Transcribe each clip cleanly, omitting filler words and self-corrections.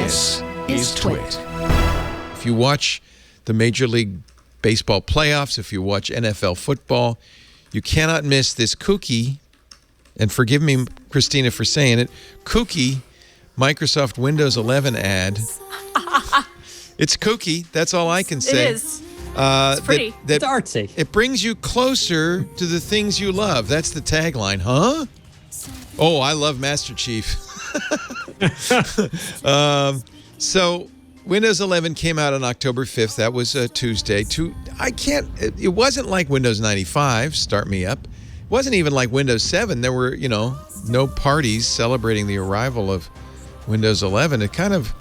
This is TWiT. If you watch the Major League Baseball playoffs, if you watch NFL football, you cannot miss this kooky, and forgive me, Christina, for saying it, kooky Microsoft Windows 11 ad. It's kooky. That's all I can say. It is. It's pretty. It's artsy. It brings you closer to the things you love. That's the tagline, huh? Oh, I love Master Chief. So Windows 11 came out on October 5th. That was a Tuesday. It wasn't like Windows 95, Start Me Up. It wasn't even like Windows 7. There were, no parties celebrating the arrival of Windows 11. It kind of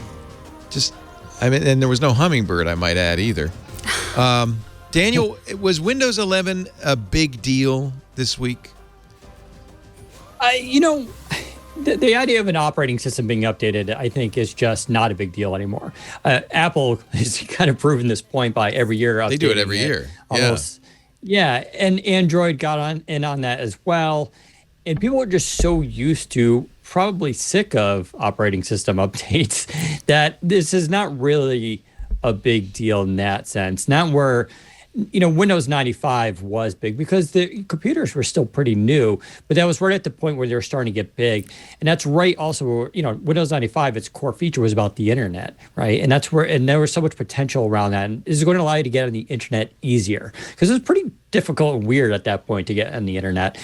just, and there was no hummingbird, I might add, either. Daniel, was Windows 11 a big deal this week? The idea of an operating system being updated, I think, is just not a big deal anymore. Apple has kind of proven this point by every year updating. They do it every year. Almost. Yeah, and Android got on that as well. And people are just so used to, probably sick of operating system updates, that this is not really a big deal in that sense. Not where, Windows 95 was big because the computers were still pretty new, but that was right at the point where they were starting to get big. And that's right also, Windows 95, its core feature was about the internet, right? And there was so much potential around that. And this is going to allow you to get on the internet easier because it was pretty difficult and weird at that point to get on the internet.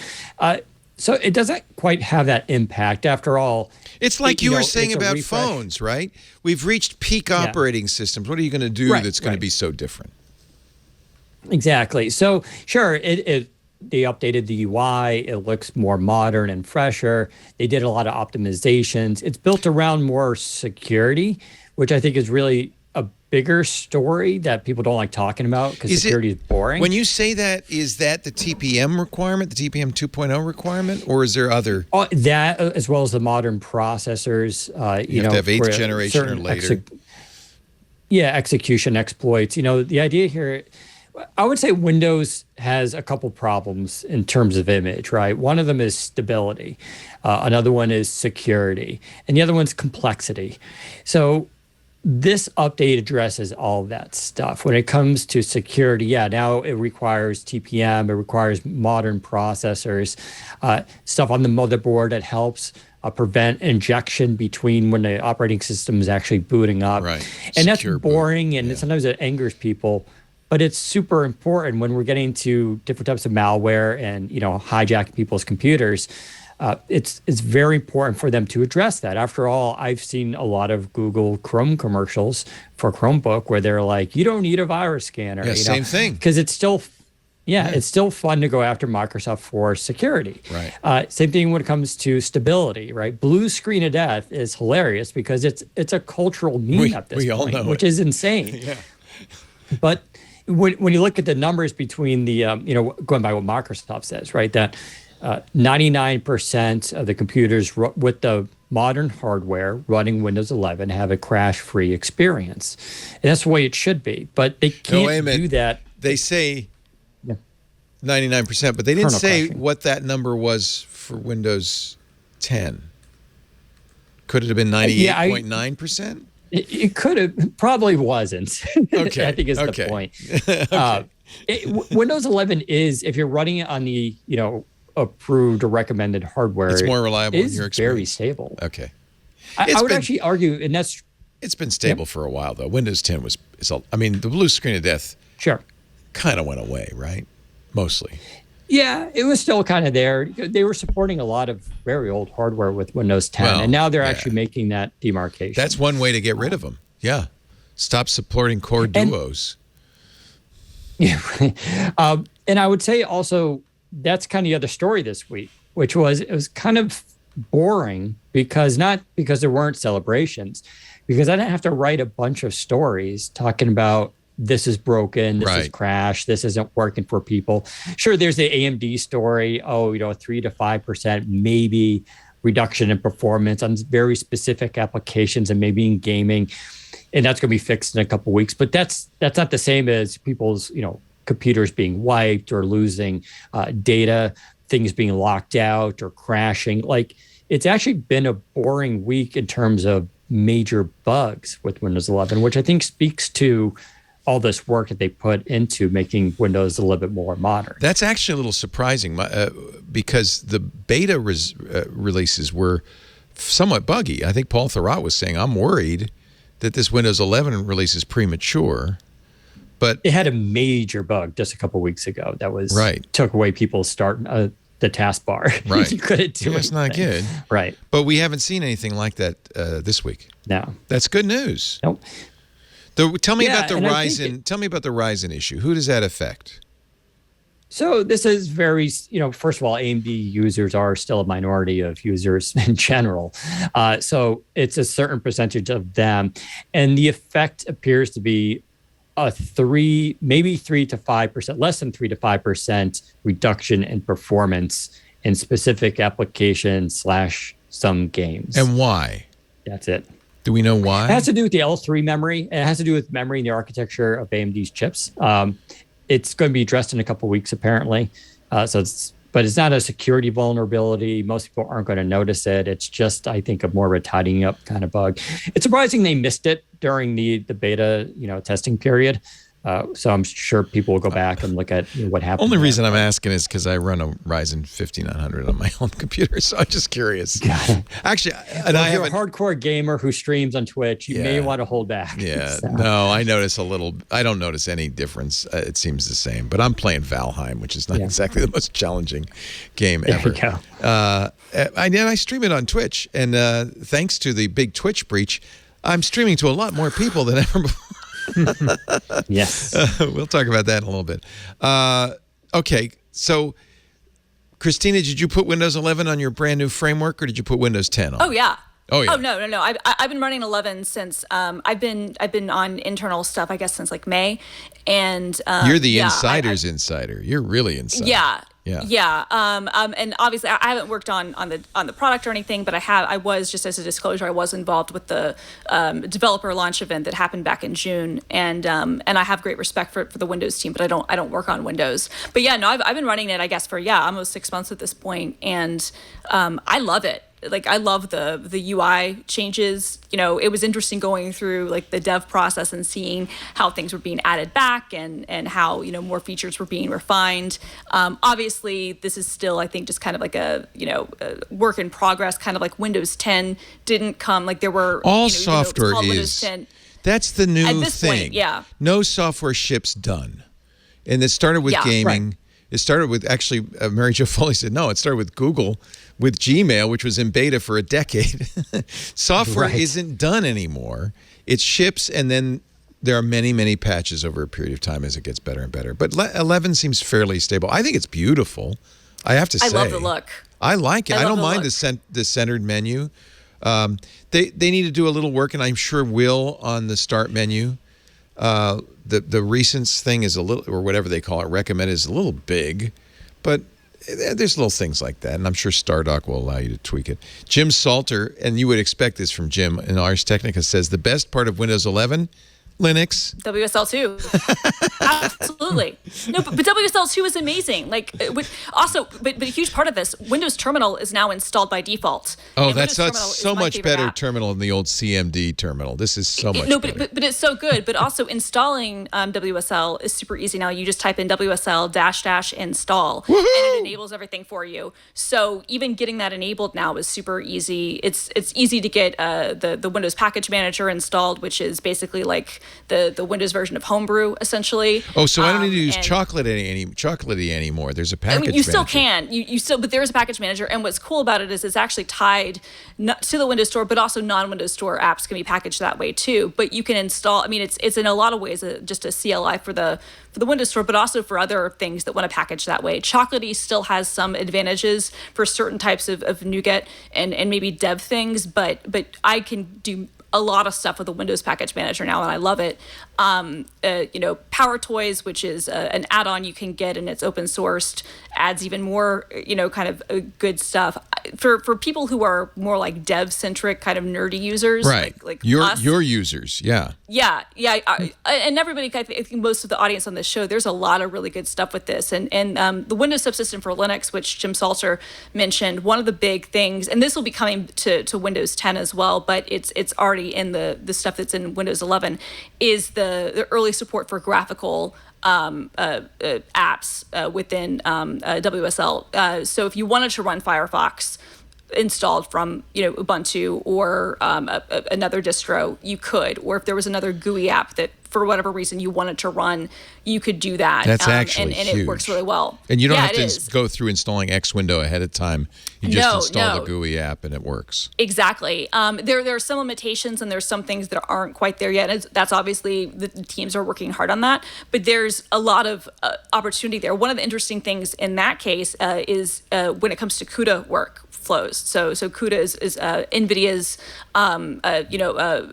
So it doesn't quite have that impact. After all, it's like you were saying about phones, right? We've reached peak operating systems. What are you going to do that's going to be so different? Exactly. So sure, they updated the UI. It looks more modern and fresher. They did a lot of optimizations. It's built around more security, which I think is really a bigger story that people don't like talking about because security is boring. When you say that, is that the TPM requirement, the TPM 2.0 requirement, or is there other? That, as well as the modern processors. You have to have 8th generation or later. Execution exploits. The idea here, I would say Windows has a couple problems in terms of image, right? One of them is stability. Another one is security. And the other one's complexity. So this update addresses all of that stuff. When it comes to security, now it requires TPM, it requires modern processors, stuff on the motherboard that helps prevent injection between when the operating system is actually booting up. Right. And that's boring, and sometimes it angers people. But it's super important when we're getting to different types of malware and, hijacking people's computers. It's very important for them to address that. After all, I've seen a lot of Google Chrome commercials for Chromebook where they're like, you don't need a virus scanner. Yeah, same thing. Because it's still, it's still fun to go after Microsoft for security. Right. Same thing when it comes to stability, right? Blue screen of death is hilarious because it's a cultural meme at this point, which is insane. Yeah. But when you look at the numbers between the, going by what Microsoft says, right, that 99% of the computers with the modern hardware running Windows 11 have a crash-free experience. And that's the way it should be. But they can't do that. They say 99%, but they didn't say what that number was for Windows 10. Could it have been 98.9%? It could have, probably wasn't. Okay. I think is the point. Windows 11 is, if you're running it on the, approved or recommended hardware, it's more reliable in your experience. Very stable. Okay. I would actually argue, and that's... It's been stable for a while, though. Windows 10 the blue screen of death kind of went away, right? Mostly. Yeah, it was still kind of there. They were supporting a lot of very old hardware with Windows 10, and now they're actually making that demarcation. That's one way to get rid of them. Yeah. Stop supporting core duos. Yeah. And I would say also that's kind of the other story this week, which was it was kind of boring not because there weren't celebrations, because I didn't have to write a bunch of stories talking about this is broken, this is crashed, this isn't working for people. Sure, there's the AMD story, 3 to 5% maybe reduction in performance on very specific applications and maybe in gaming. And that's going to be fixed in a couple of weeks. But that's not the same as people's, computers being wiped or losing data, things being locked out or crashing. Like, it's actually been a boring week in terms of major bugs with Windows 11, which I think speaks to all this work that they put into making Windows a little bit more modern. That's actually a little surprising because the beta releases were somewhat buggy. I think Paul Thurrott was saying, I'm worried that this Windows 11 release is premature. But it had a major bug just a couple weeks ago that was took away people's start the taskbar. Right. You couldn't do it. That's not good. Right. But we haven't seen anything like that this week. No. That's good news. Nope. Tell me about the Ryzen. Tell me about the Ryzen issue. Who does that affect? So this is very, first of all, AMD users are still a minority of users in general. So it's a certain percentage of them. And the effect appears to be a 3 to 5%, less than 3 to 5% reduction in performance in specific applications / some games. And why? That's it. Do we know why? It has to do with the L3 memory. It has to do with memory and the architecture of AMD's chips. It's going to be addressed in a couple of weeks, apparently. But it's not a security vulnerability. Most people aren't going to notice it. It's just, I think, more of a tidying up kind of bug. It's surprising they missed it during the beta, testing period. So I'm sure people will go back and look at what happened. Only reason I'm asking is because I run a Ryzen 5900 on my own computer, so I'm just curious. Actually, and if you're a hardcore gamer who streams on Twitch, you may want to hold back. Yeah, so. No, I notice a little. I don't notice any difference. It seems the same. But I'm playing Valheim, which is not exactly the most challenging game ever. There you go. I stream it on Twitch, and thanks to the big Twitch breach, I'm streaming to a lot more people than ever before. Yes. We'll talk about that in a little bit. Okay, so Christina, did you put Windows 11 on your brand new framework, or did you put Windows 10 on? Oh yeah. Oh yeah. Oh no. I've been running 11 since I've been on internal stuff, I guess, since like May, and you're the insider's insider. You're really inside. Yeah. And obviously I haven't worked on the product or anything, but I was, just as a disclosure, I was involved with the developer launch event that happened back in June, and I have great respect for the Windows team, but I don't work on Windows. But yeah, no, I've been running it, I guess, for almost 6 months at this point, and I love it. Like, I love the UI changes. It was interesting going through like the dev process and seeing how things were being added back and how, more features were being refined. Obviously, this is still, I think, just kind of like a work in progress, kind of like Windows 10 didn't come, like there were... All software is. Windows 10, that's the new at this thing. Point, yeah. No software ships done. And it started with gaming. Right. It started with, actually, Mary Jo Foley said, no, it started with Google, with Gmail, which was in beta for a decade. Software isn't done anymore. It ships, and then there are many, many patches over a period of time as it gets better and better. But 11 seems fairly stable. I think it's beautiful. I have to say. I love the look. I like it. I don't mind the centered menu. They need to do a little work, and I'm sure will, on the start menu. The recents thing is a little, or whatever they call it, recommend, is a little big, but there's little things like that, and I'm sure StarDock will allow you to tweak it. Jim Salter, and you would expect this from Jim in Ars Technica, says the best part of Windows 11, Linux. WSL2. Absolutely. No, but WSL2 is amazing. Like, but a huge part of this, Windows Terminal is now installed by default. Oh, that's so much better terminal than the old CMD terminal. This is so much better. But it's so good. But also installing WSL is super easy now. You just type in WSL -- install, and it enables everything for you. So even getting that enabled now is super easy. It's easy to get the Windows Package Manager installed, which is basically like the Windows version of Homebrew, essentially. Oh, so I don't need to use chocolatey anymore. There's a package manager. You still can. You still, but there is a package manager, and what's cool about it is it's actually tied to the Windows Store, but also non-Windows Store apps can be packaged that way too. But you can install. I mean, it's in a lot of ways just a CLI for the Windows Store, but also for other things that want to package that way. Chocolatey still has some advantages for certain types of NuGet and maybe dev things, but I can do a lot of stuff with the Windows Package Manager now, and I love it. Power Toys, which is an add-on you can get, and it's open sourced, adds even more, kind of good stuff for people who are more like dev-centric, kind of nerdy users, right? Like your users, yeah. And everybody, I think most of the audience on this show, there's a lot of really good stuff with this, and the Windows subsystem for Linux, which Jim Salter mentioned, one of the big things, and this will be coming to Windows 10 as well, but it's already already in the stuff that's in Windows 11 is the early support for graphical apps within WSL. So if you wanted to run Firefox installed from Ubuntu or another distro, you could. Or if there was another GUI app that for whatever reason you wanted to run, you could do that. That's actually and huge. It works really well. And you don't have to go through installing X window ahead of time. You just install the GUI app and it works. Exactly. There are some limitations and there's some things that aren't quite there yet. That's obviously the teams are working hard on that, but there's a lot of opportunity there. One of the interesting things in that case is when it comes to Cuda workflows. So Cuda is NVIDIA's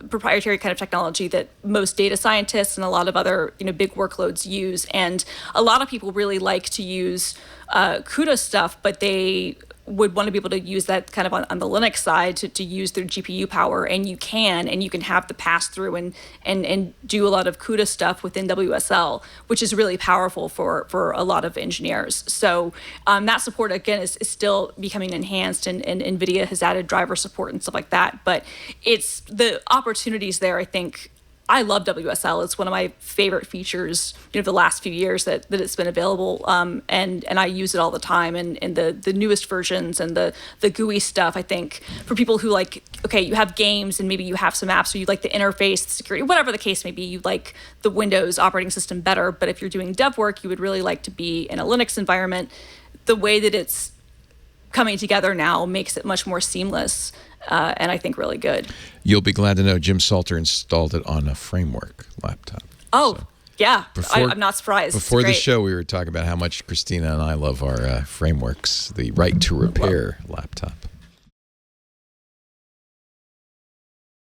proprietary kind of technology that most data scientists and a lot of other big workloads use, and a lot of people really like to use Cuda stuff, but they would want to be able to use that kind of on the Linux side to use their GPU power, and you can have the pass through and do a lot of CUDA stuff within WSL, which is really powerful for a lot of engineers. So that support again is still becoming enhanced, and NVIDIA has added driver support and stuff like that. But it's the opportunities there, I think. I love WSL. It's one of my favorite features, the last few years that it's been available. And I use it all the time. And the newest versions and the GUI stuff, I think, for people who you have games and maybe you have some apps, or you like the interface, the security, whatever the case may be, you like the Windows operating system better. But if you're doing dev work, you would really like to be in a Linux environment. The way that it's coming together now makes it much more seamless. And I think really good. You'll be glad to know Jim Salter installed it on a Framework laptop. Oh, yeah. I'm not surprised. Before the show, we were talking about how much Christina and I love our Frameworks, the Right to Repair laptop.